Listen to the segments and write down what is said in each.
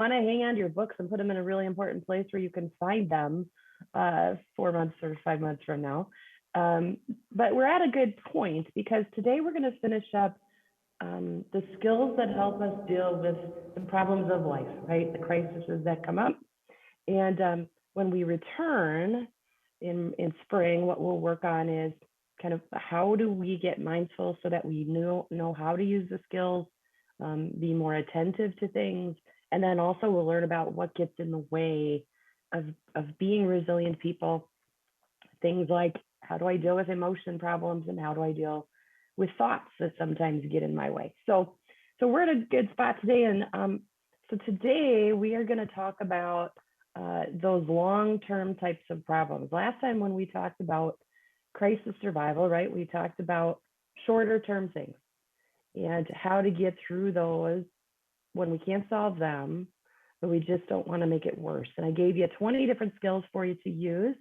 want to hang on to your books and put them in a really important place where you can find them 4 months or 5 months from now. But we're at a good point because today we're going to finish up the skills that help us deal with the problems of life, right? The crises that come up. And when we return in spring, what we'll work on is kind of how do we get mindful so that we know how to use the skills, be more attentive to things. And then also we'll learn about what gets in the way of being resilient people. Things like how do I deal with emotion problems and how do I deal with thoughts that sometimes get in my way. So we're at a good spot today. And so today we are going to talk about those long-term types of problems. Last time when we talked about crisis survival, right, we talked about shorter-term things and how to get through those when we can't solve them, but we just don't want to make it worse. And I gave you 20 different skills for you to use.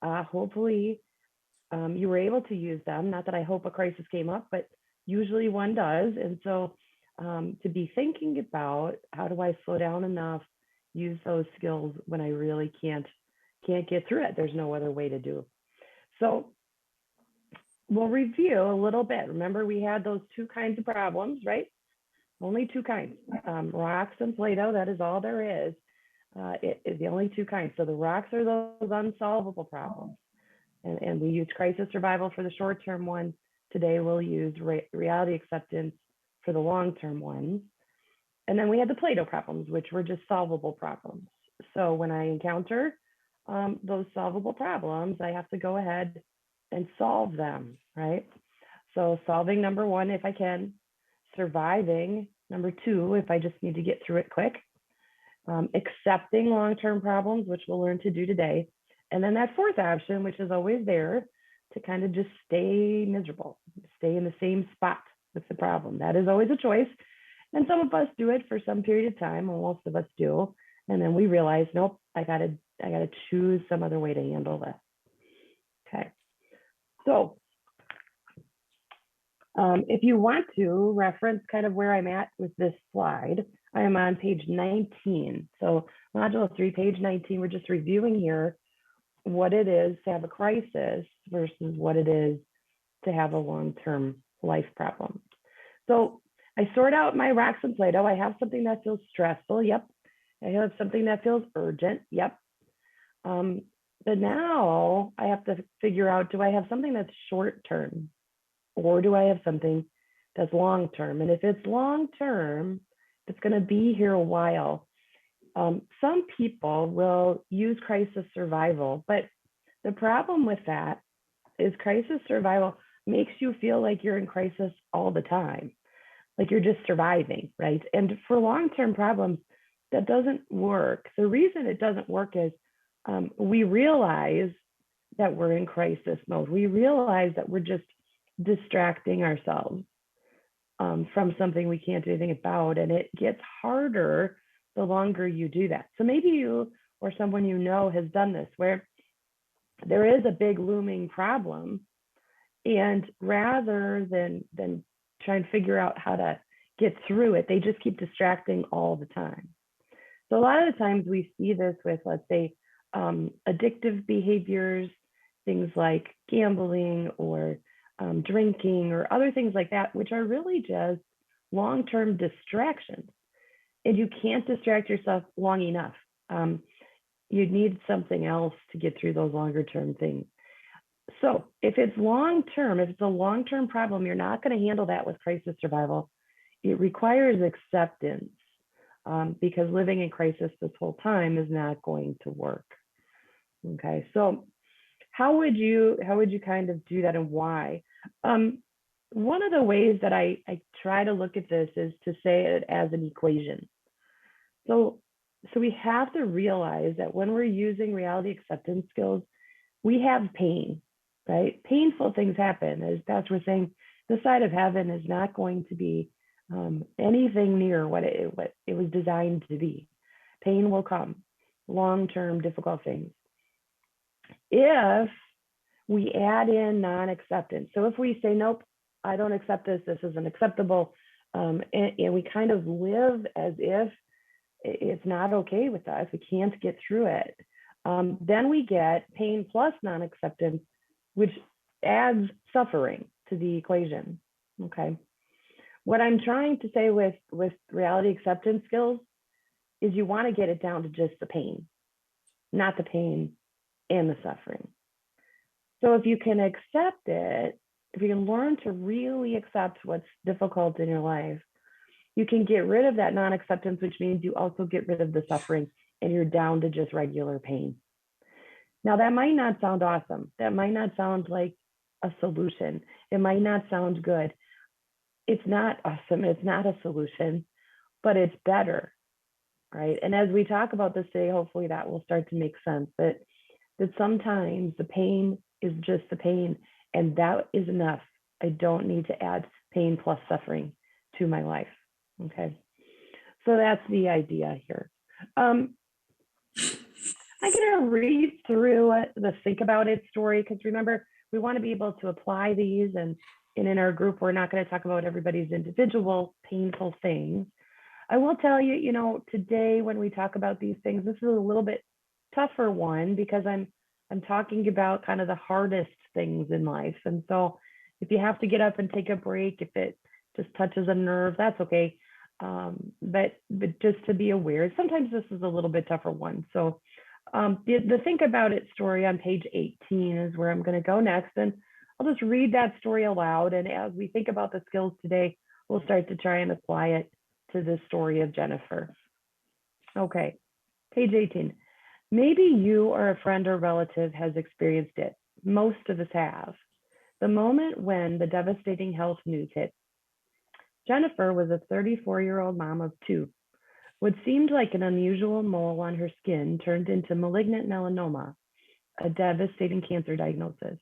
Hopefully you were able to use them. Not that I hope a crisis came up, but usually one does. And so to be thinking about how do I slow down enough, use those skills when I really can't get through it. There's no other way to do. So we'll review a little bit. Remember, we had those two kinds of problems, right? Only two kinds, rocks and Play-Doh. That is all there is. It is the only two kinds. So the rocks are those unsolvable problems. And we use crisis survival for the short-term ones. Today we'll use reality acceptance for the long-term ones. And then we had the Play-Doh problems, which were just solvable problems. So when I encounter those solvable problems, I have to go ahead and solve them, right? So solving number one, if I can, surviving number two, if I just need to get through it quick, accepting long-term problems, which we'll learn to do today. And then that fourth option, which is always there, to kind of just stay miserable, stay in the same spot with the problem. That is always a choice. And some of us do it for some period of time, and most of us do. And then we realize, nope, I gotta choose some other way to handle this. Okay. So if you want to reference kind of where I'm at with this slide, I am on page 19. So module 3, page 19, we're just reviewing here what it is to have a crisis versus what it is to have a long-term life problem. So I sort out my rocks and Play-Doh. I have something that feels stressful. Yep. I have something that feels urgent. Yep. But now I have to figure out, do I have something that's short-term or do I have something that's long-term? And if it's long-term, it's going to be here a while. Some people will use crisis survival, but the problem with that is crisis survival makes you feel like you're in crisis all the time, like you're just surviving, right? And for long-term problems, that doesn't work. The reason it doesn't work is we realize that we're in crisis mode. We realize that we're just distracting ourselves from something we can't do anything about, and it gets harder the longer you do that. So maybe you or someone you know has done this, where there is a big looming problem, and rather than try and figure out how to get through it, they just keep distracting all the time. So a lot of the times we see this with, let's say, addictive behaviors, things like gambling or drinking or other things like that, which are really just long-term distractions. And you can't distract yourself long enough. You need something else to get through those longer-term things. So if it's long-term, if it's a long-term problem, you're not going to handle that with crisis survival. It requires acceptance because living in crisis this whole time is not going to work. Okay, so how would you kind of do that and why? One of the ways that I try to look at this is to say it as an equation. So we have to realize that when we're using reality acceptance skills, we have pain, right? Painful things happen. As Pastor was saying, the side of heaven is not going to be anything near what it was designed to be. Pain will come, long-term difficult things. If we add in non-acceptance, so if we say, nope, I don't accept this, this isn't acceptable, and we kind of live as if It's not okay with us. We can't get through it. Then we get pain plus non-acceptance, which adds suffering to the equation. Okay. What I'm trying to say with reality acceptance skills is you want to get it down to just the pain, not the pain and the suffering. So if you can accept it, if you can learn to really accept what's difficult in your life, you can get rid of that non-acceptance, which means you also get rid of the suffering and you're down to just regular pain. Now, that might not sound awesome. That might not sound like a solution. It might not sound good. It's not awesome. It's not a solution, but it's better, right? And as we talk about this today, hopefully that will start to make sense that sometimes the pain is just the pain, and that is enough. I don't need to add pain plus suffering to my life. Okay. So that's the idea here. I'm going to read through the think about it story, because remember, we want to be able to apply these, and in our group, we're not going to talk about everybody's individual painful things. I will tell you, you know, today when we talk about these things, this is a little bit tougher one because I'm talking about kind of the hardest things in life. And so if you have to get up and take a break, if it just touches a nerve, that's okay. But just to be aware, sometimes this is a little bit tougher one. So the think about it story on page 18 is where I'm going to go next. And I'll just read that story aloud. And as we think about the skills today, we'll start to try and apply it to the story of Jennifer. Okay, page 18. Maybe you or a friend or relative has experienced it. Most of us have. The moment when the devastating health news hit. Jennifer was a 34-year-old mom of two. What seemed like an unusual mole on her skin turned into malignant melanoma, a devastating cancer diagnosis.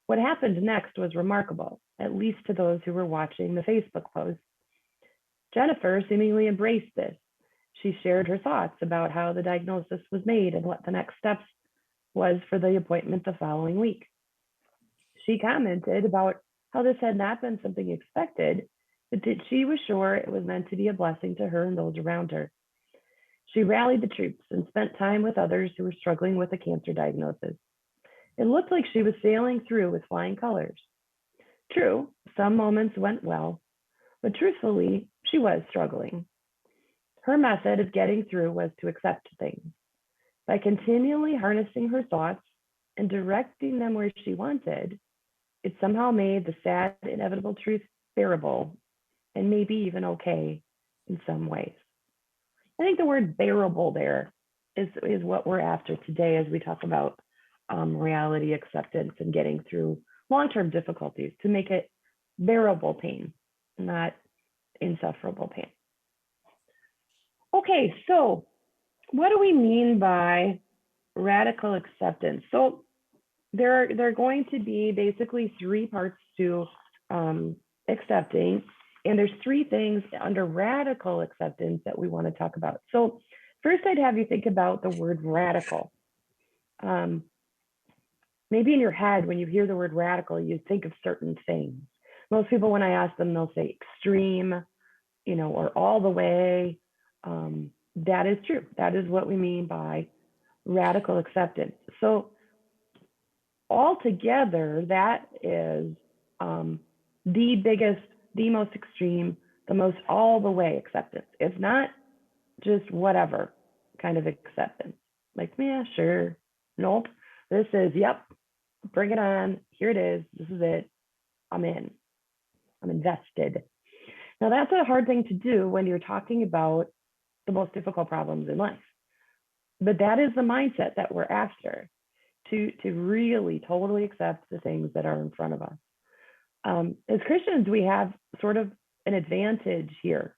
What happened next was remarkable, at least to those who were watching the Facebook post. Jennifer seemingly embraced this. She shared her thoughts about how the diagnosis was made and what the next steps was for the appointment the following week. She commented about how this had not been something expected, but that she was sure it was meant to be a blessing to her and those around her. She rallied the troops and spent time with others who were struggling with a cancer diagnosis. It looked like she was sailing through with flying colors. True, some moments went well, but truthfully, she was struggling. Her method of getting through was to accept things. By continually harnessing her thoughts and directing them where she wanted, it somehow made the sad, inevitable truth bearable and maybe even okay in some ways. I think the word bearable there is what we're after today as we talk about reality acceptance and getting through long-term difficulties, to make it bearable pain, not insufferable pain. Okay, so what do we mean by radical acceptance? So there are going to be basically three parts to accepting, and there's three things under radical acceptance that we want to talk about. So first, I'd have you think about the word radical. Maybe in your head, when you hear the word radical, you think of certain things. Most people, when I ask them, they'll say extreme, you know, or all the way. That is true. That is what we mean by radical acceptance. So altogether, that is the biggest, the most extreme, the most all the way acceptance. It's not just whatever kind of acceptance. Like, yeah, sure. Nope. This is, yep, bring it on. Here it is. This is it. I'm in. I'm invested. Now, that's a hard thing to do when you're talking about the most difficult problems in life. But that is the mindset that we're after, to really totally accept the things that are in front of us. As Christians, we have sort of an advantage here.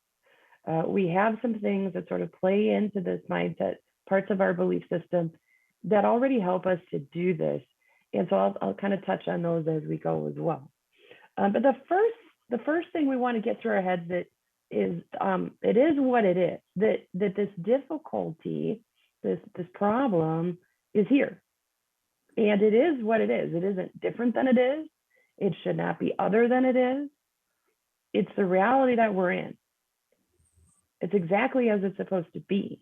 We have some things that sort of play into this mindset, parts of our belief system that already help us to do this. And so I'll kind of touch on those as we go as well. But the first thing we want to get through our heads that is, it is what it is, that this difficulty, this problem is here. And it is what it is. It isn't different than it is. It should not be other than it is. It's the reality that we're in. It's exactly as it's supposed to be.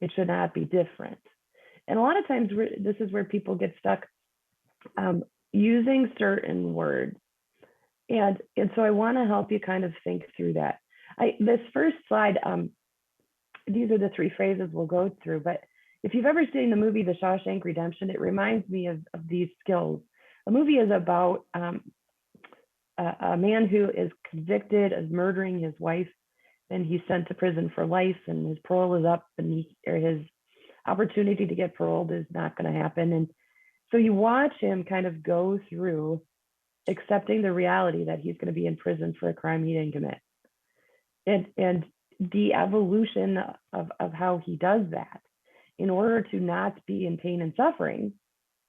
It should not be different. And a lot of times this is where people get stuck using certain words. And so I want to help you kind of think through that. This first slide, these are the three phrases we'll go through, but if you've ever seen the movie The Shawshank Redemption, it reminds me of these skills. The movie is about a man who is convicted of murdering his wife, and he's sent to prison for life, and his parole is up, and his opportunity to get paroled is not going to happen. And so you watch him kind of go through accepting the reality that he's going to be in prison for a crime he didn't commit. And the evolution of how he does that in order to not be in pain and suffering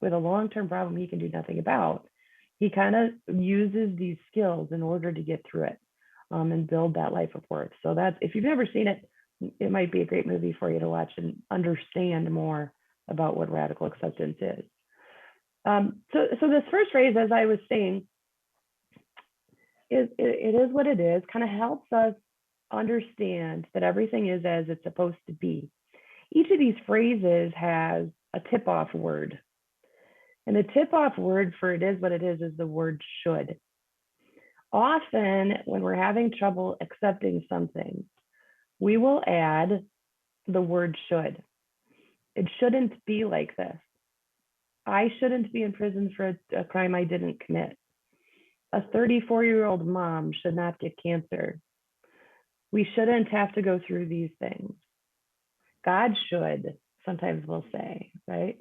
with a long-term problem he can do nothing about, he kind of uses these skills in order to get through it and build that life of worth. So that's, if you've never seen it, it might be a great movie for you to watch and understand more about what radical acceptance is. So this first phrase, as I was saying, it is what it is, kind of helps us understand that everything is as it's supposed to be. Each of these phrases has a tip-off word. And the tip-off word for it is what it is the word should. Often when we're having trouble accepting something, we will add the word should. It shouldn't be like this. I shouldn't be in prison for a crime I didn't commit. A 34-year-old mom should not get cancer. We shouldn't have to go through these things. God should, sometimes we'll say, right?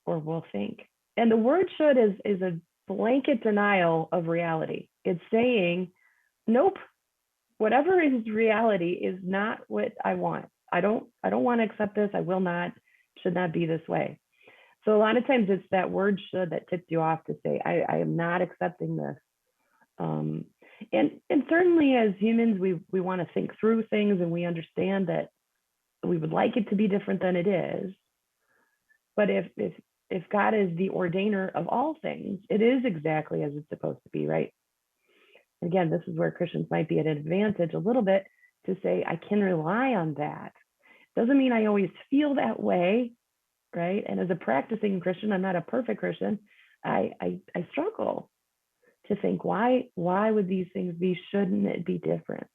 Or we'll think. And the word should is a blanket denial of reality. It's saying, nope, whatever is reality is not what I want. I don't want to accept this. I will not, should not be this way. So a lot of times it's that word should that tips you off to say, I am not accepting this. And certainly as humans, we want to think through things, and we understand that we would like it to be different than it is. But if God is the ordainer of all things, it is exactly as it's supposed to be, right? Again, this is where Christians might be at an advantage a little bit to say, I can rely on that. Doesn't mean I always feel that way, right? And as a practicing Christian, I'm not a perfect Christian. I struggle to think, why would these things be? Shouldn't it be different?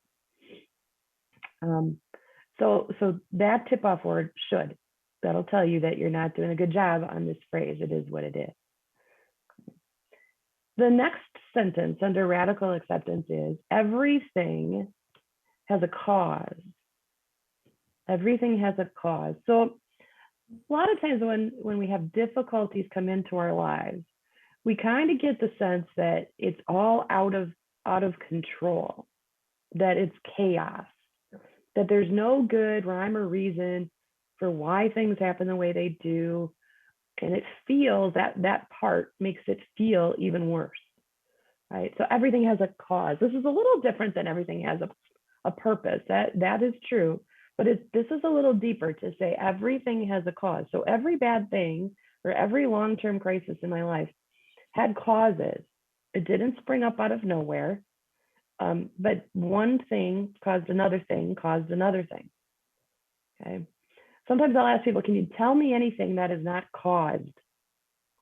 So that tip-off word should, that'll tell you that you're not doing a good job on this phrase. It is what it is. The next sentence under radical acceptance is, everything has a cause. Everything has a cause. So a lot of times when we have difficulties come into our lives, we kind of get the sense that it's all out of control, that it's chaos, that there's no good rhyme or reason for why things happen the way they do. And it feels that part makes it feel even worse, right? So everything has a cause. This is a little different than everything has a purpose. That is true. But this is a little deeper to say everything has a cause. So every bad thing or every long-term crisis in my life had causes. It didn't spring up out of nowhere. But one thing caused another thing, caused another thing. Okay. Sometimes I'll ask people, can you tell me anything that is not caused?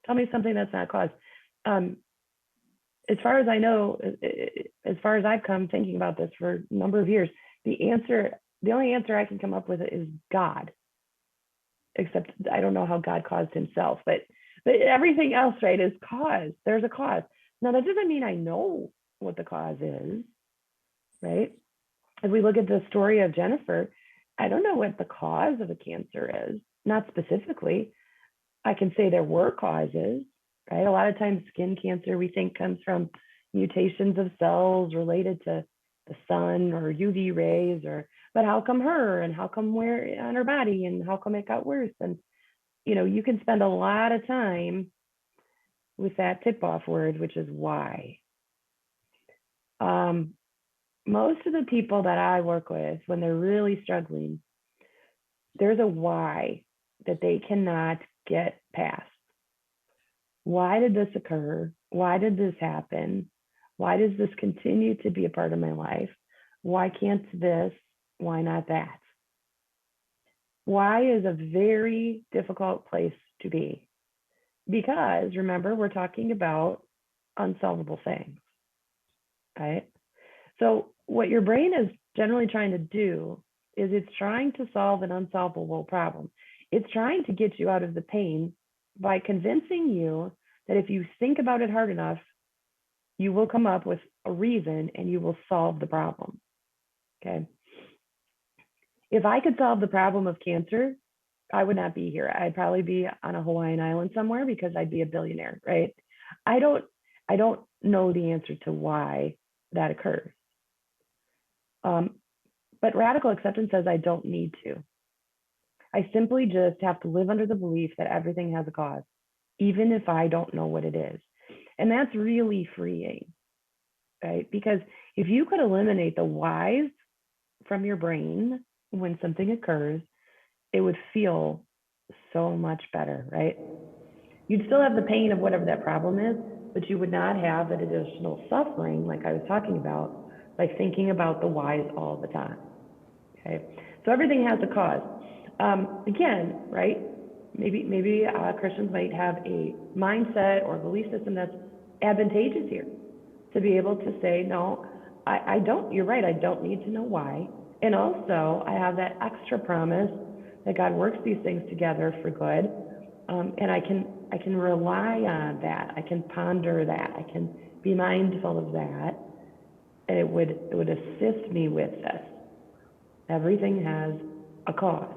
Tell me something that's not caused. As far as I know, as far as I've come thinking about this for a number of years, the only answer I can come up with is God. Except I don't know how God caused himself, but everything else, right, is caused. There's a cause. Now, that doesn't mean I know what the cause is, right? If we look at the story of Jennifer, I don't know what the cause of the cancer is, not specifically. I can say there were causes, right? A lot of times skin cancer we think comes from mutations of cells related to the sun or UV rays, but how come her, and how come where on her body, and how come it got worse? And you can spend a lot of time with that tip-off word, which is why. Most of the people that I work with, when they're really struggling, there's a why that they cannot get past. Why did this occur? Why did this happen? Why does this continue to be a part of my life? Why can't this? Why not that? Why is a very difficult place to be, because remember, we're talking about unsolvable things, right? So what your brain is generally trying to do is it's trying to solve an unsolvable problem. It's trying to get you out of the pain by convincing you that if you think about it hard enough, you will come up with a reason and you will solve the problem. Okay. If I could solve the problem of cancer, I would not be here. I'd probably be on a Hawaiian island somewhere because I'd be a billionaire, right? I don't I don't know the answer to why that occurs. But radical acceptance says I don't need to. I simply just have to live under the belief that everything has a cause, even if I don't know what it is. And that's really freeing, right? Because if you could eliminate the whys from your brain when something occurs, it would feel so much better, right? You'd still have the pain of whatever that problem is, but you would not have that additional suffering like I was talking about by thinking about the whys all the time. Okay, so everything has a cause. Again, right? Maybe Christians might have a mindset or belief system that's advantageous here to be able to say, no, I don't. You're right. I don't need to know why. And also, I have that extra promise that God works these things together for good, and I can rely on that. I can ponder that. I can be mindful of that, and it would assist me with this. Everything has a cause.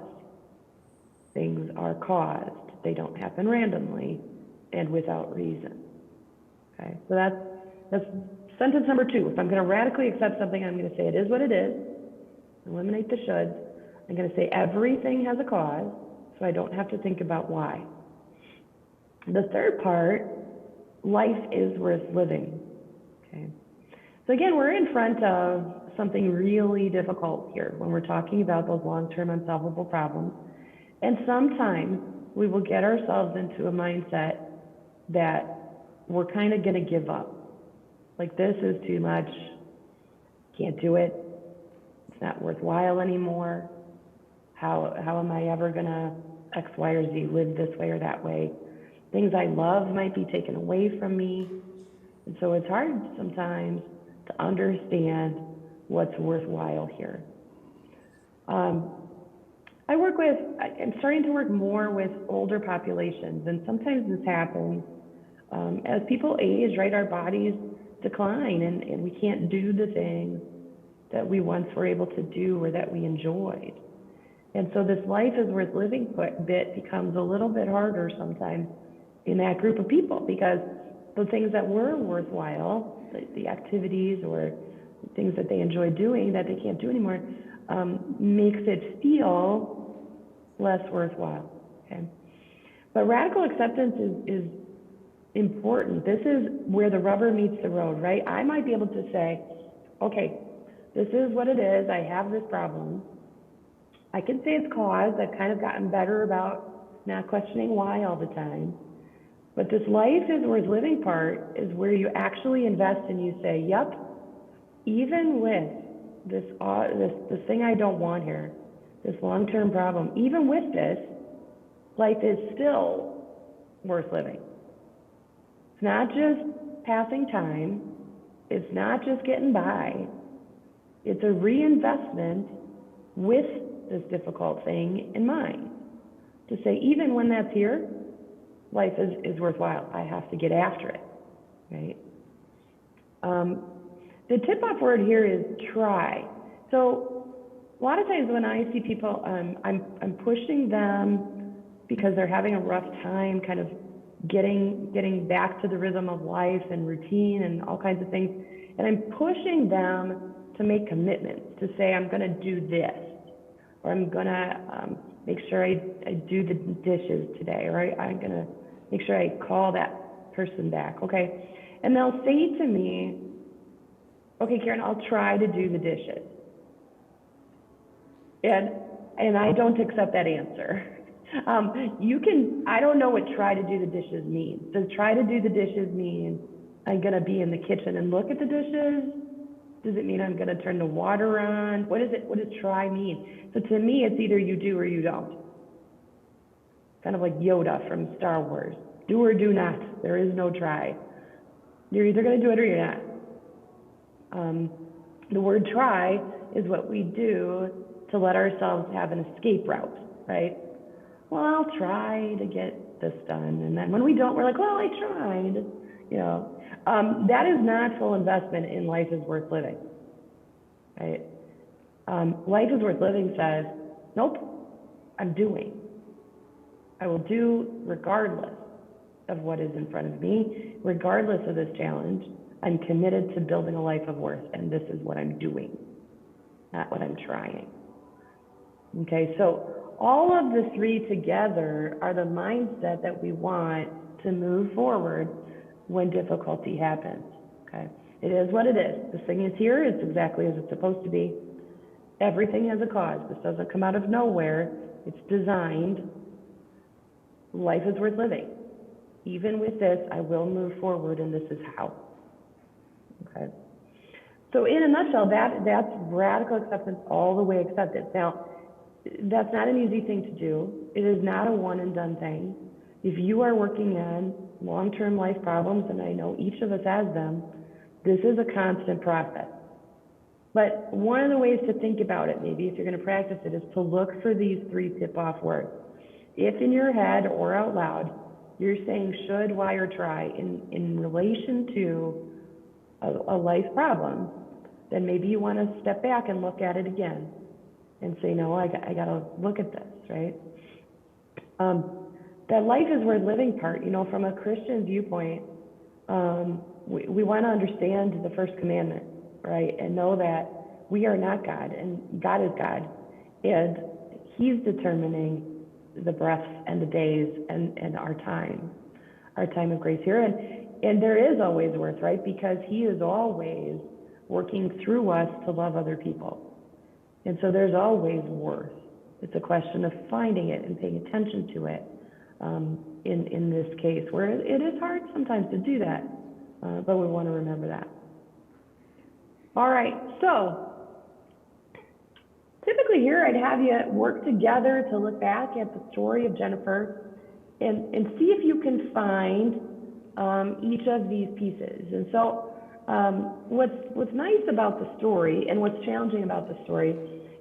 Things are caused. They don't happen randomly and without reason. Okay, so that's sentence number 2. If I'm going to radically accept something, I'm going to say it is what it is. Eliminate the shoulds. I'm going to say everything has a cause, so I don't have to think about why. The third part, life is worth living. Okay. So again, we're in front of something really difficult here when we're talking about those long-term unsolvable problems. And sometimes we will get ourselves into a mindset that we're kind of going to give up. Like, this is too much. Can't do it. It's not worthwhile anymore. How am I ever going to X, Y, or Z live this way or that way? Things I love might be taken away from me. And so it's hard sometimes to understand what's worthwhile here. I'm starting to work more with older populations, and sometimes this happens as people age, right? Our bodies decline, and we can't do the things that we once were able to do or that we enjoyed. And so this life is worth living bit becomes a little bit harder sometimes in that group of people, because the things that were worthwhile, the activities or things that they enjoy doing that they can't do anymore, makes it feel less worthwhile. Okay, but radical acceptance is important. This is where the rubber meets the road, right? I might be able to say, okay, this is what it is. I have this problem. I can say it's caused. I've kind of gotten better about not questioning why all the time. But this life is worth living part is where you actually invest and you say, yep, even with this thing I don't want here, this long-term problem, even with this, life is still worth living. It's not just passing time. It's not just getting by. It's a reinvestment with this difficult thing in mind. To say, even when that's here, life is worthwhile. I have to get after it, right? The tip-off word here is try. So a lot of times when I see people, I'm pushing them because they're having a rough time kind of getting back to the rhythm of life and routine and all kinds of things. And I'm pushing them to make commitments, to say, I'm going to do this, or I'm going to make sure I do the dishes today, or I'm going to make sure I call that person back, okay? And they'll say to me, okay, Karen, I'll try to do the dishes. And I don't accept that answer. I don't know what try to do the dishes means. Does try to do the dishes mean I'm gonna be in the kitchen and look at the dishes? Does it mean I'm going to turn the water on? What does try mean? So to me, it's either you do or you don't. Kind of like Yoda from Star Wars. Do or do not. There is no try. You're either going to do it or you're not. The word try is what we do to let ourselves have an escape route, right? Well, I'll try to get this done. And then when we don't, we're like, well, I tried. You know, that is not full investment in life is worth living, right? Life is worth living says, nope, I'm doing. I will do regardless of what is in front of me, regardless of this challenge. I'm committed to building a life of worth, and this is what I'm doing, not what I'm trying. Okay, so all of the three together are the mindset that we want to move forward when difficulty happens. Okay, it is what it is. This thing is here. It's exactly as it's supposed to be. Everything has a cause. This doesn't come out of nowhere. It's designed. Life is worth living. Even with this, I will move forward, and this is how. Okay. So in a nutshell, that's radical acceptance, all the way acceptance. Now, that's not an easy thing to do. It is not a one and done thing. If you are working on long-term life problems, and I know each of us has them, this is a constant process. But one of the ways to think about it, maybe if you're going to practice it, is to look for these three tip-off words. If in your head or out loud, you're saying should, why, or try in relation to a life problem, then maybe you want to step back and look at it again and say, no, I got to look at this, right? That life is worth living part, you know, from a Christian viewpoint, we want to understand the first commandment, right? And know that we are not God, and God is God, and He's determining the breaths and the days and our time of grace here. And there is always worth, right? Because He is always working through us to love other people. And so there's always worth. It's a question of finding it and paying attention to it in this case, where it is hard sometimes to do that, but we want to remember that. All right, so typically here I'd have you work together to look back at the story of Jennifer and see if you can find each of these pieces. And so what's nice about the story and what's challenging about the story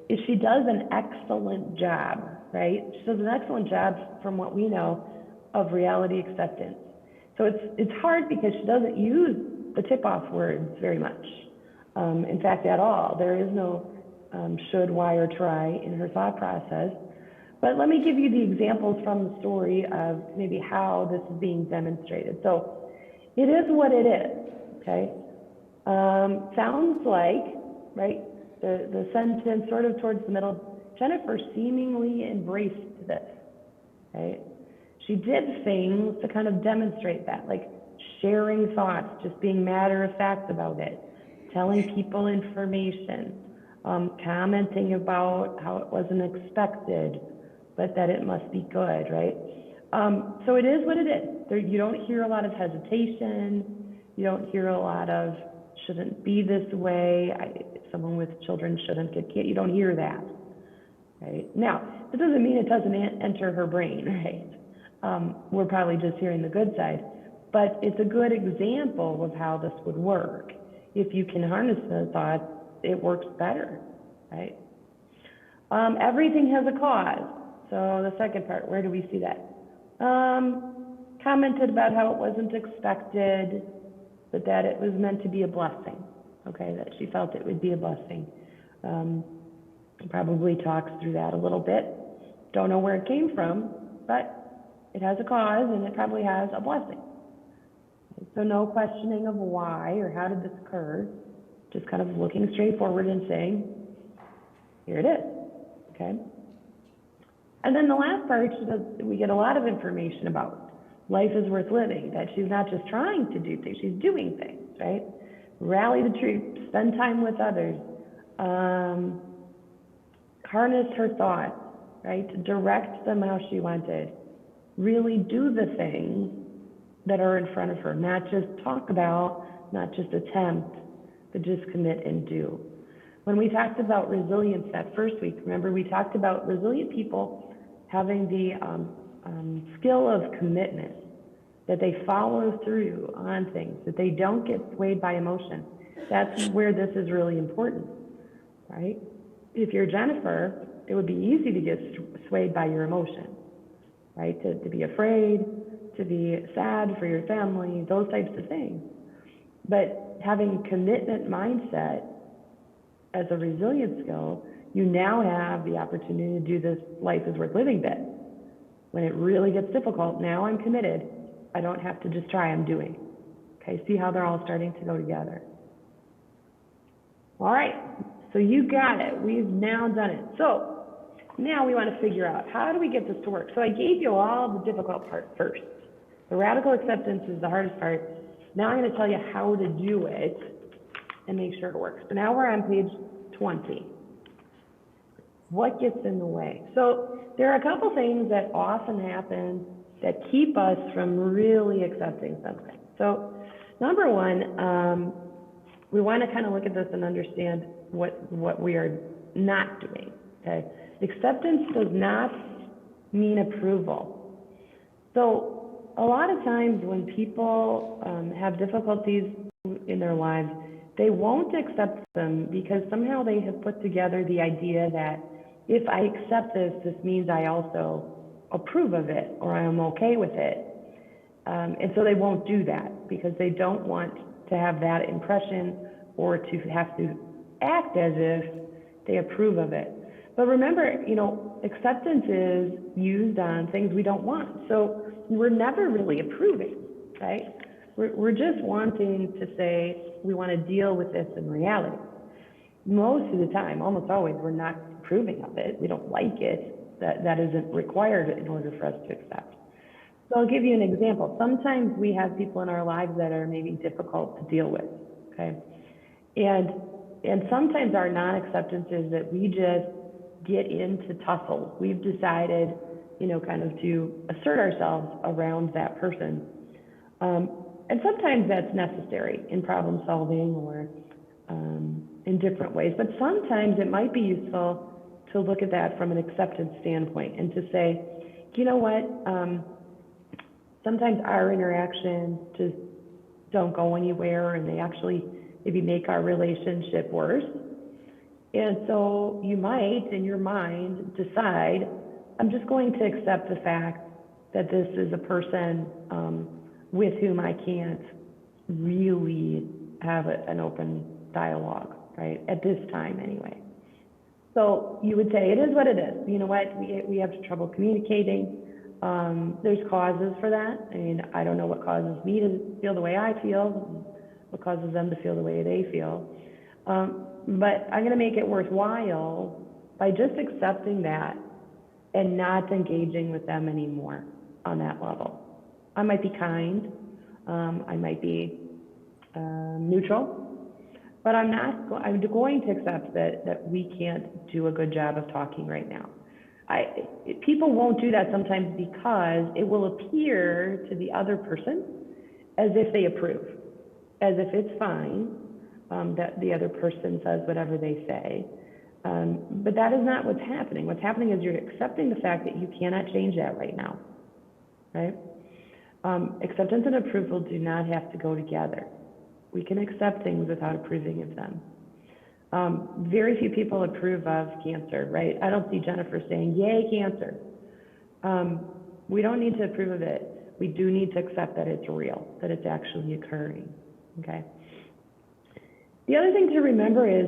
is she does an excellent job, right? She does an excellent job from what we know of reality acceptance. So it's hard because she doesn't use the tip-off words very much. In fact, at all. There is no should, why, or try in her thought process. But let me give you the examples from the story of maybe how this is being demonstrated. So it is what it is, okay? Sounds like, right, the sentence sort of towards the middle, Jennifer seemingly embraced this, right? She did things to kind of demonstrate that, like sharing thoughts, just being matter-of-fact about it, telling people information, commenting about how it wasn't expected, but that it must be good, right? So it is what it is. You don't hear a lot of hesitation. You don't hear a lot of shouldn't be this way. Someone with children shouldn't get kids. You don't hear that, right? Now, that doesn't mean it doesn't enter her brain, right? We're probably just hearing the good side, but it's a good example of how this would work. If you can harness the thoughts, it works better, right? Everything has a cause. So the second part, where do we see that? Commented about how it wasn't expected, but that it was meant to be a blessing, okay, that she felt it would be a blessing. Probably talks through that a little bit. Don't know where it came from, but it has a cause and it probably has a blessing. So no questioning of why or how did this occur, just kind of looking straight forward and saying, here it is, okay? And then the last part, we get a lot of information about life is worth living, that she's not just trying to do things, she's doing things, right? Rally the troops, spend time with others, harness her thoughts, right? Direct them how she wanted. Really do the things that are in front of her, not just talk about, not just attempt, but just commit and do. When we talked about resilience that first week, remember we talked about resilient people having the skill of commitment, that they follow through on things, that they don't get swayed by emotion. That's where this is really important, right? If you're Jennifer, it would be easy to get swayed by your emotion, right? To be afraid, to be sad for your family, those types of things. But having commitment mindset as a resilient skill, you now have the opportunity to do this life is worth living bit. When it really gets difficult, now I'm committed. I don't have to just try, I'm doing. Okay, see how they're all starting to go together. All right, so you got it. We've now done it. So now we want to figure out, how do we get this to work? So I gave you all the difficult part first. The radical acceptance is the hardest part. Now I'm going to tell you how to do it and make sure it works. So now we're on page 20. What gets in the way? So there are a couple things that often happen that keep us from really accepting something. So number one, we want to kind of look at this and understand what we are not doing, okay? Acceptance does not mean approval. So a lot of times when people have difficulties in their lives, they won't accept them because somehow they have put together the idea that if I accept this, this means I also approve of it or I'm okay with it. And so they won't do that because they don't want to have that impression or to have to act as if they approve of it. But remember, you know, acceptance is used on things we don't want. So we're never really approving, right? We're just wanting to say we want to deal with this in reality. Most of the time, almost always, we're not approving of it. We don't like it. That isn't required in order for us to accept. So I'll give you an example. Sometimes we have people in our lives that are maybe difficult to deal with, okay? And sometimes our non-acceptance is that we just get into tussle. We've decided, you know, kind of to assert ourselves around that person. And sometimes that's necessary in problem solving or in different ways. But sometimes it might be useful to look at that from an acceptance standpoint and to say, you know what, sometimes our interactions just don't go anywhere and they actually maybe make our relationship worse. And so you might, in your mind, decide, I'm just going to accept the fact that this is a person with whom I can't really have an open dialogue, right? At this time, anyway. So you would say, it is what it is. You know what, we have trouble communicating. There's causes for that. I mean, I don't know what causes me to feel the way I feel, what causes them to feel the way they feel. But I'm going to make it worthwhile by just accepting that and not engaging with them anymore on that level. I might be kind, I might be neutral, but I'm going to accept that we can't do a good job of talking right now. People won't do that sometimes because it will appear to the other person as if they approve, as if it's fine that the other person says whatever they say. But that is not what's happening. What's happening is you're accepting the fact that you cannot change that right now, right? Acceptance and approval do not have to go together. We can accept things without approving of them. Very few people approve of cancer, right? I don't see Jennifer saying, yay, cancer. We don't need to approve of it. We do need to accept that it's real, that it's actually occurring, okay? The other thing to remember is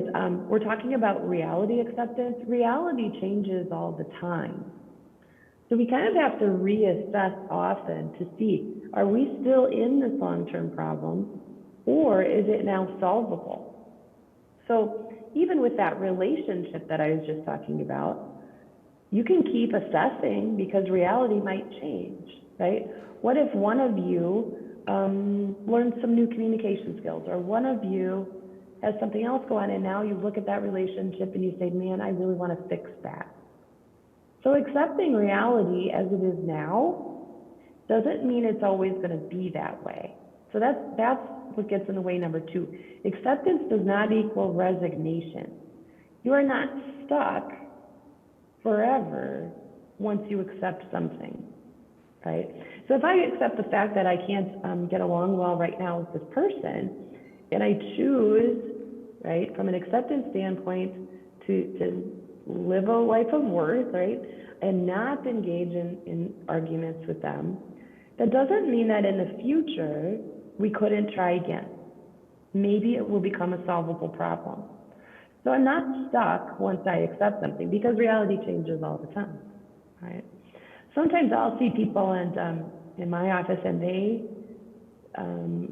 we're talking about reality acceptance. Reality changes all the time. So we kind of have to reassess often to see, are we still in this long-term problem or is it now solvable? So even with that relationship that I was just talking about, you can keep assessing because reality might change, right? What if one of you learns some new communication skills, or one of you has something else go on and now you look at that relationship and you say, man, I really want to fix that. So accepting reality as it is now doesn't mean it's always going to be that way. So that's what gets in the way, number 2. Acceptance does not equal resignation. You are not stuck forever once you accept something, right? So if I accept the fact that I can't get along well right now with this person, and I choose, right, from an acceptance standpoint, to live a life of worth, right, and not engage in arguments with them, that doesn't mean that in the future we couldn't try again. Maybe it will become a solvable problem. So I'm not stuck once I accept something, because reality changes all the time, right? Sometimes I'll see people in my office, and they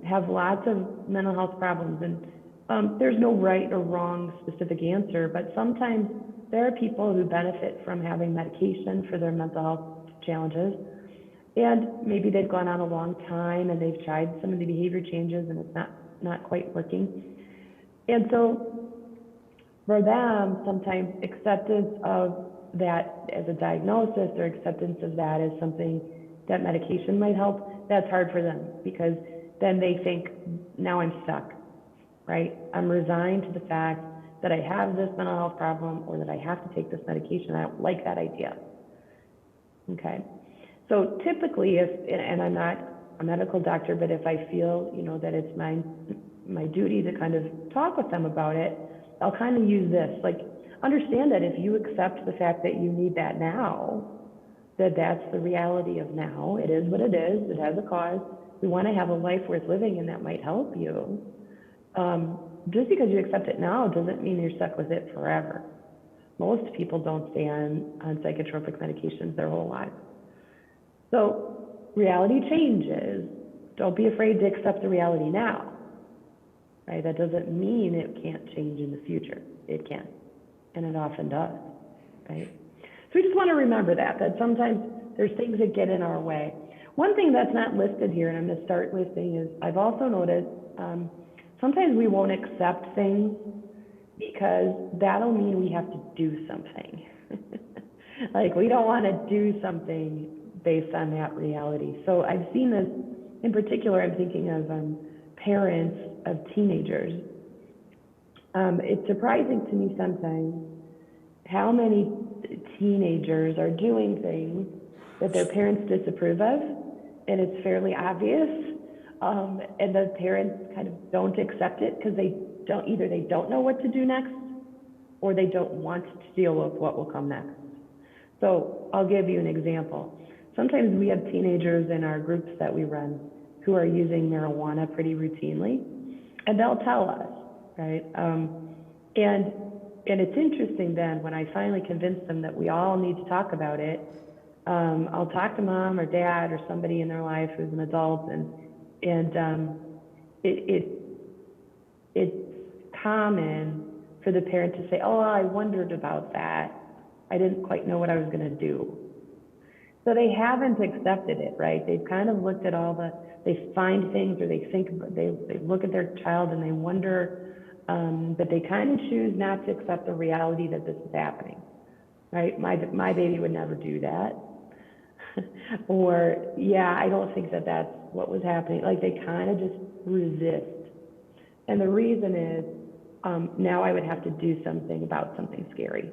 have lots of mental health problems, and there's no right or wrong specific answer, but sometimes there are people who benefit from having medication for their mental health challenges, and maybe they've gone on a long time and they've tried some of the behavior changes and it's not quite working. And so for them, sometimes acceptance of that as a diagnosis, or acceptance of that as something that medication might help, that's hard for them, because then they think, now I'm stuck, right? I'm resigned to the fact that I have this mental health problem, or that I have to take this medication. I don't like that idea. Okay. So typically, and I'm not a medical doctor, but if I feel, that it's my duty to kind of talk with them about it, I'll kind of use this, like, understand that if you accept the fact that you need that now, that's the reality of now. It is what it is. It has a cause. We want to have a life worth living, and that might help you. Just because you accept it now doesn't mean you're stuck with it forever. Most people don't stay on psychotropic medications their whole lives. So reality changes. Don't be afraid to accept the reality now, right? That doesn't mean it can't change in the future. It can, and it often does, right? So we just want to remember that sometimes there's things that get in our way. One thing that's not listed here, and I'm going to start listing, is I've also noticed sometimes we won't accept things because that'll mean we have to do something. Like, we don't want to do something based on that reality. So I've seen this, in particular, I'm thinking of parents of teenagers. It's surprising to me sometimes how many teenagers are doing things that their parents disapprove of, and it's fairly obvious, and the parents kind of don't accept it because they don't know what to do next, or they don't want to deal with what will come next. So I'll give you an example. Sometimes we have teenagers in our groups that we run who are using marijuana pretty routinely, and they'll tell us, right? And it's interesting then, when I finally convince them that we all need to talk about it, I'll talk to mom or dad or somebody in their life who's an adult, and it's common for the parent to say, oh, I wondered about that. I didn't quite know what I was going to do. So they haven't accepted it, right? They've kind of looked at they find things, or they look at their child and they wonder, but they kind of choose not to accept the reality that this is happening, right? My baby would never do that. Or, yeah, I don't think that's what was happening. Like, they kind of just resist. And the reason is, now I would have to do something about something scary,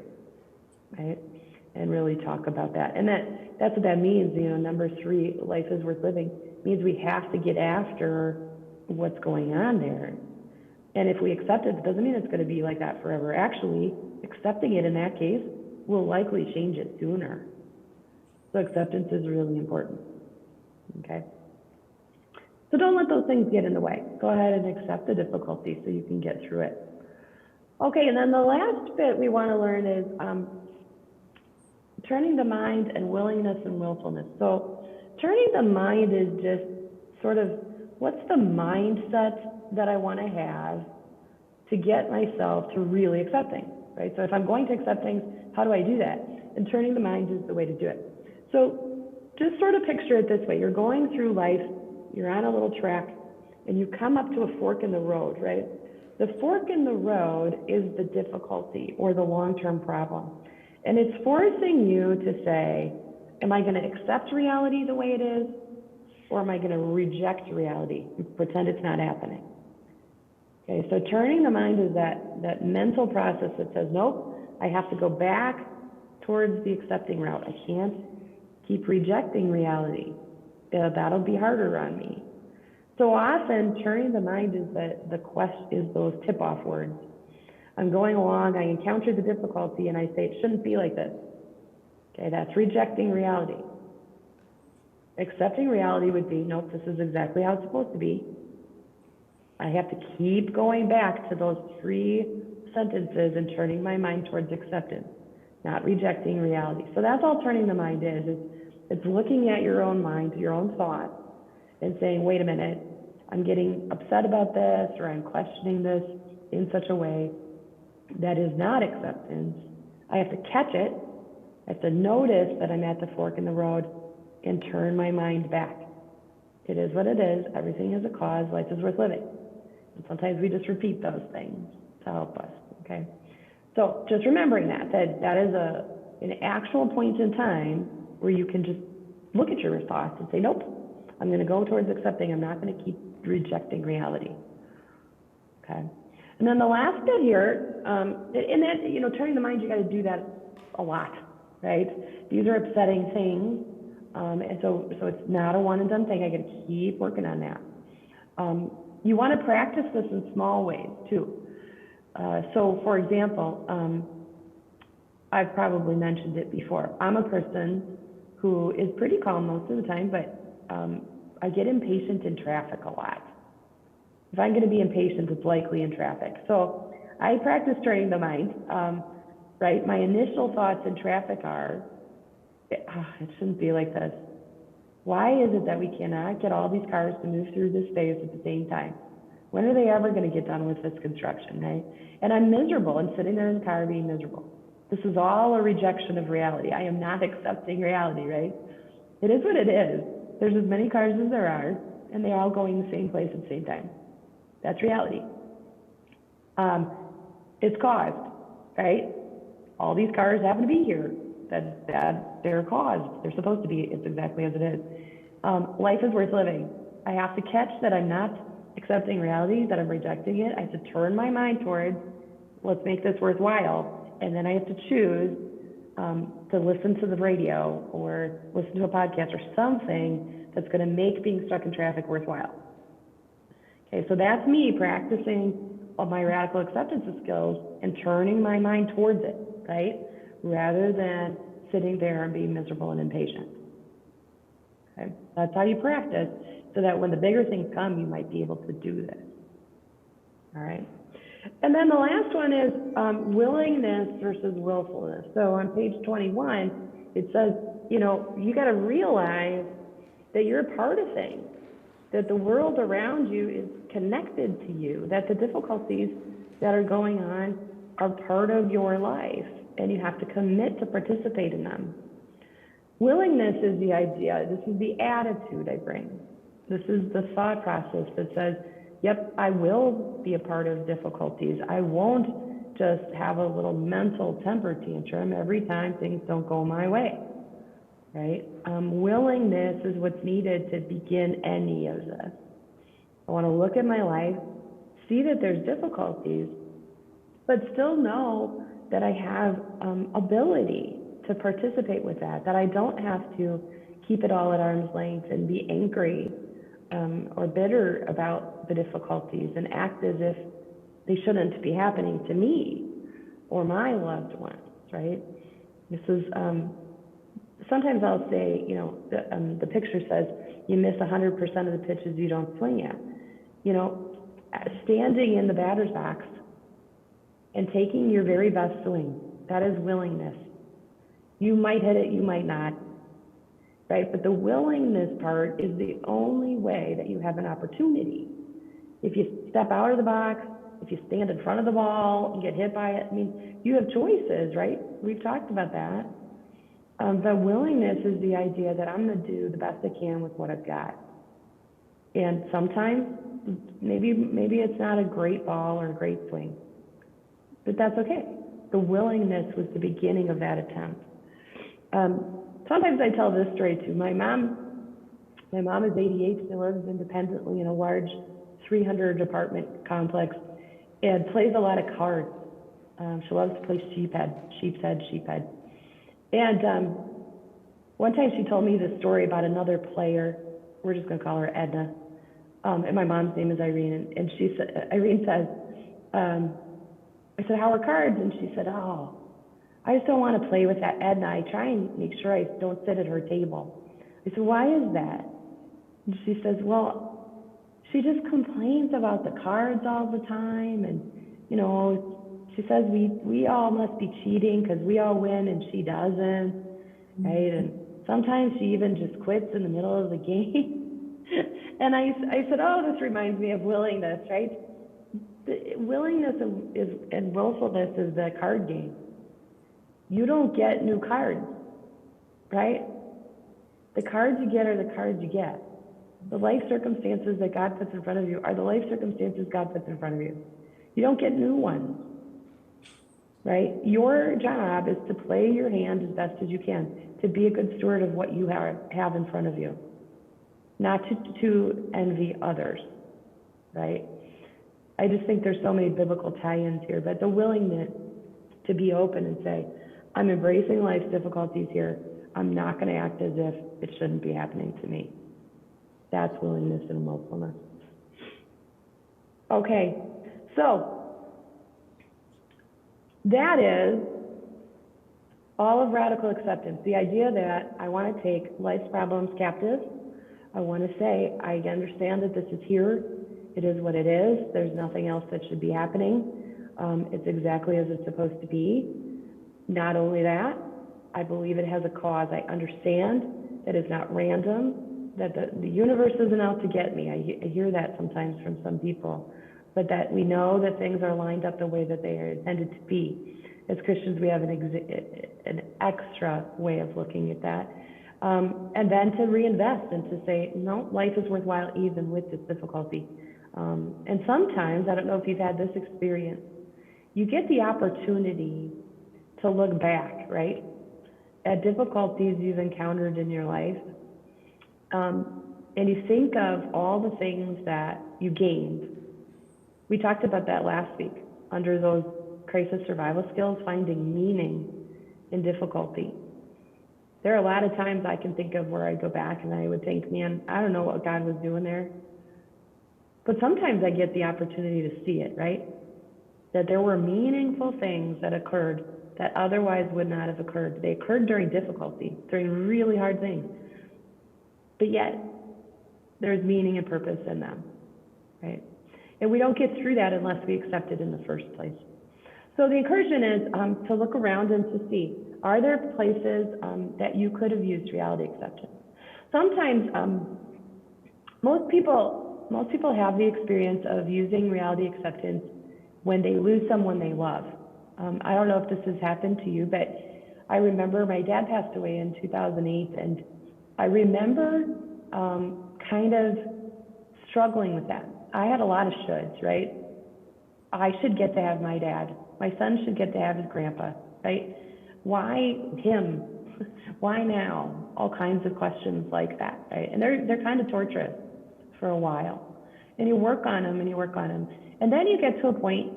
right? And really talk about that. And that's what that means, number 3, life is worth living, means we have to get after what's going on there. And if we accept it, it doesn't mean it's going to be like that forever. Actually, accepting it in that case will likely change it sooner. So acceptance is really important, okay? So don't let those things get in the way. Go ahead and accept the difficulty so you can get through it. Okay, and then the last bit we want to learn is turning the mind and willingness and willfulness. So turning the mind is just sort of, what's the mindset that I want to have to get myself to really accepting, right? So if I'm going to accept things, how do I do that? And turning the mind is the way to do it. So just sort of picture it this way. You're going through life, you're on a little track, and you come up to a fork in the road, right? The fork in the road is the difficulty or the long-term problem. And it's forcing you to say, am I going to accept reality the way it is, or am I going to reject reality and pretend it's not happening? Okay, so turning the mind is that mental process that says, nope, I have to go back towards the accepting route. I can't keep rejecting reality. That'll be harder on me. So often, turning the mind is the question, is those tip-off words. I'm going along, I encounter the difficulty, and I say, it shouldn't be like this. Okay, that's rejecting reality. Accepting reality would be, nope, this is exactly how it's supposed to be. I have to keep going back to those 3 sentences and turning my mind towards acceptance, not rejecting reality. So that's all turning the mind is it's looking at your own mind, your own thoughts, and saying, wait a minute, I'm getting upset about this, or I'm questioning this in such a way that is not acceptance. I have to catch it. I have to notice that I'm at the fork in the road and turn my mind back. It is what it is. Everything has a cause. Life is worth living. And sometimes we just repeat those things to help us, okay? So just remembering that is an actual point in time where you can just look at your thoughts and say, nope, I'm going to go towards accepting. I'm not going to keep rejecting reality, okay? And then the last bit here, in that, turning the mind, you got to do that a lot, right? These are upsetting things, and so it's not a one and done thing. I got to keep working on that. You want to practice this in small ways too. So, for example, I've probably mentioned it before. I'm a person who is pretty calm most of the time, but I get impatient in traffic a lot. If I'm going to be impatient, it's likely in traffic. So I practice training the mind, right? My initial thoughts in traffic are, it shouldn't be like this. Why is it that we cannot get all these cars to move through this space at the same time? When are they ever going to get done with this construction, right? And I'm miserable. I'm sitting there in the car being miserable. This is all a rejection of reality. I am not accepting reality, right? It is what it is. There's as many cars as there are, and they're all going the same place at the same time. That's reality. It's caused, right? All these cars happen to be here. That they're caused. They're supposed to be. It's exactly as it is. Life is worth living. I have to catch that I'm not accepting reality, that I'm rejecting it. I have to turn my mind towards, let's make this worthwhile. And then I have to choose to listen to the radio or listen to a podcast or something that's going to make being stuck in traffic worthwhile. Okay, so that's me practicing my radical acceptance skills and turning my mind towards it, right? Rather than sitting there and being miserable and impatient. Okay, that's how you practice, so that when the bigger things come, you might be able to do this. All right. And then the last one is willingness versus willfulness. So on page 21, it says, you got to realize that you're a part of things, that the world around you is connected to you, that the difficulties that are going on are part of your life, and you have to commit to participate in them. Willingness is the idea. This is the attitude I bring. This is the thought process that says, yep, I will be a part of difficulties. I won't just have a little mental temper tantrum every time things don't go my way, right? Willingness is what's needed to begin any of this. I want to look at my life, see that there's difficulties, but still know that I have ability to participate with that I don't have to keep it all at arm's length and be angry or bitter about the difficulties and act as if they shouldn't be happening to me or my loved ones, right? This is, sometimes I'll say, the picture says you miss 100% of the pitches you don't swing at. Standing in the batter's box and taking your very best swing, that is willingness. You might hit it, you might not, right? But the willingness part is the only way that you have an opportunity. If you step out of the box, if you stand in front of the ball and get hit by it, you have choices, right? We've talked about that. The willingness is the idea that I'm going to do the best I can with what I've got. And sometimes, maybe it's not a great ball or a great swing, but that's okay. The willingness was the beginning of that attempt. Sometimes I tell this story too. My mom My mom is 88, she lives independently in a large 300 apartment complex and plays a lot of cards. She loves to play sheep's head. And one time she told me this story about another player. We're just going to call her Edna. And my mom's name is Irene. And she said, Irene says, I said, how are cards? And she said, oh, I just don't want to play with that Edna. I try and make sure I don't sit at her table. I said, why is that? And she says, well, she just complains about the cards all the time. And, you know, she says we all must be cheating because we all win and she doesn't, right? And sometimes she even just quits in the middle of the game. And I said, oh, this reminds me of willingness, right? The willingness and willfulness is the card game. You don't get new cards, right? The cards you get are the cards you get. The life circumstances that God puts in front of you are the life circumstances God puts in front of you. You don't get new ones, right? Your job is to play your hand as best as you can, to be a good steward of what you have in front of you, not to envy others, right? I just think there's so many biblical tie-ins here, but the willingness to be open and say, I'm embracing life's difficulties here. I'm not going to act as if it shouldn't be happening to me. That's willingness and willfulness. Okay, so that is all of radical acceptance. The idea that I want to take life's problems captive. I want to say, I understand that this is here. It is what it is. There's nothing else that should be happening. It's exactly as it's supposed to be. Not only that, I believe it has a cause. I understand that it's not random, that the universe isn't out to get me. I hear that sometimes from some people, but that we know that things are lined up the way that they are intended to be. As Christians, we have an extra way of looking at that. And then to reinvest and to say, no, life is worthwhile even with this difficulty. And sometimes, I don't know if you've had this experience, you get the opportunity to look back, right, at difficulties you've encountered in your life. And you think of all the things that you gained. We talked about that last week under those crisis survival skills, finding meaning in difficulty. There are a lot of times I can think of where I go back and I would think, man, I don't know what God was doing there. But sometimes I get the opportunity to see it, right? That there were meaningful things that occurred that otherwise would not have occurred. They occurred during difficulty, during really hard things. But yet, there's meaning and purpose in them, right? And we don't get through that unless we accept it in the first place. So the encouragement is to look around and to see, are there places that you could have used reality acceptance? Sometimes most people have the experience of using reality acceptance when they lose someone they love. I don't know if this has happened to you, but I remember my dad passed away in 2008, and I remember kind of struggling with that. I had a lot of shoulds, right? I should get to have my dad. My son should get to have his grandpa, right? Why him? Why now? All kinds of questions like that, right? And they're kind of torturous for a while. And you work on them and you work on them. And then you get to a point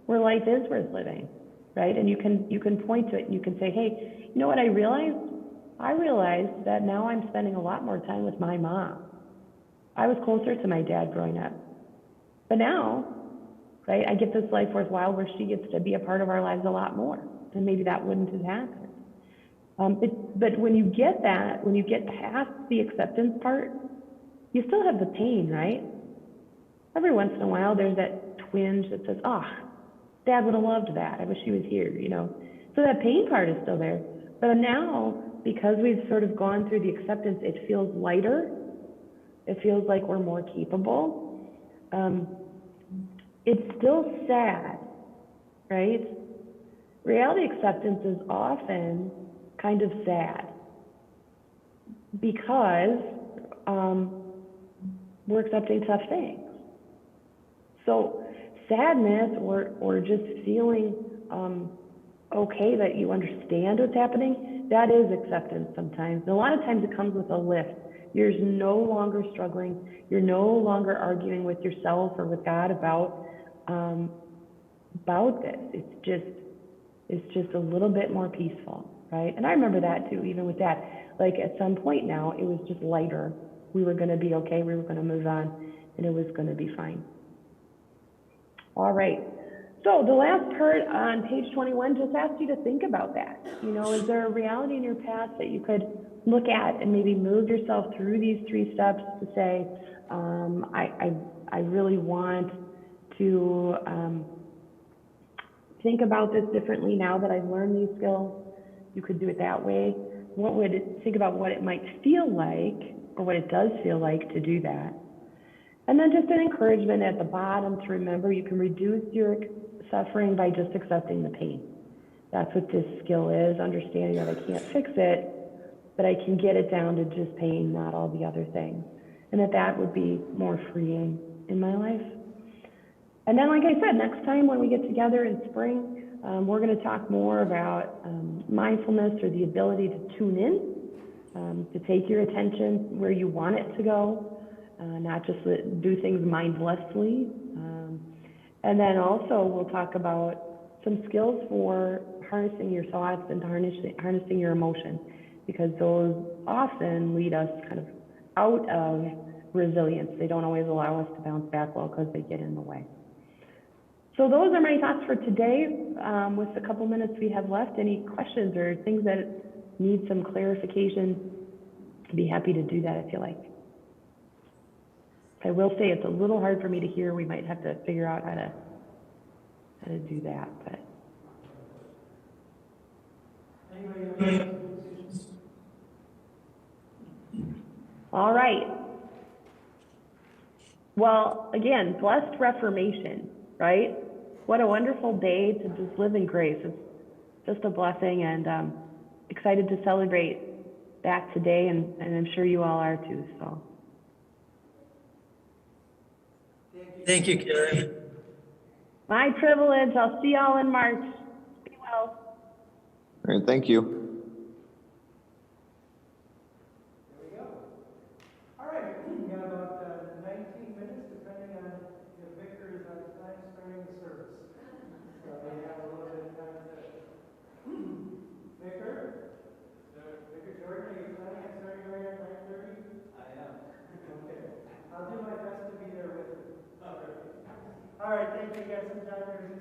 where life is worth living, right? And you can point to it and you can say, hey, you know what I realized? I realized that now I'm spending a lot more time with my mom. I was closer to my dad growing up. But now, right, I get this life worthwhile where she gets to be a part of our lives a lot more. And maybe that wouldn't have happened. But when you get that, when you get past the acceptance part, you still have the pain, right? Every once in a while, there's that twinge that says, oh, Dad would have loved that. I wish he was here, you know. So that pain part is still there. But now, because we've sort of gone through the acceptance, it feels lighter. It feels like we're more capable. It's still sad, right? Reality acceptance is often kind of sad because we're accepting tough things. So sadness or just feeling okay that you understand what's happening, that is acceptance sometimes. And a lot of times it comes with a lift. You're no longer struggling. You're no longer arguing with yourself or with God about this. It's just a little bit more peaceful, right? And I remember that too, even with that. Like at some point now, it was just lighter. We were going to be okay. We were going to move on, and it was going to be fine. All right. So the last part on page 21 just asks you to think about that. You know, is there a reality in your past that you could look at and maybe move yourself through these 3 steps to say, I really want to think about this differently now that I've learned these skills. You could do it that way. Think about what it might feel like, or what it does feel like to do that. And then just an encouragement at the bottom to remember you can reduce your suffering by just accepting the pain. That's what this skill is, understanding that I can't fix it, but I can get it down to just pain, not all the other things. And that would be more freeing in my life. And then, like I said, next time when we get together in spring, we're going to talk more about mindfulness, or the ability to tune in, to take your attention where you want it to go, not just do things mindlessly. And then also we'll talk about some skills for harnessing your thoughts and harnessing your emotion, because those often lead us kind of out of resilience. They don't always allow us to bounce back well because they get in the way. So those are my thoughts for today. With the couple minutes we have left, any questions or things that need some clarification, I'd be happy to do that if you like. I will say it's a little hard for me to hear. We might have to figure out how to do that. But all right. Well, again, blessed Reformation, right? What a wonderful day to just live in grace. It's just a blessing, and excited to celebrate that today, and I'm sure you all are too. So. Thank you, Carrie. My privilege. I'll see y'all in March. Be well. All right, thank you. There we go. All right, we got about 19 minutes, depending on if Victor is on time starting the service. So we have a little bit of time to. Victor? Victor Jordan, are you planning on starting right at 9:30? I am. Okay. I'll do my best to be there with you. Okay. All right, thank you. You got some time there to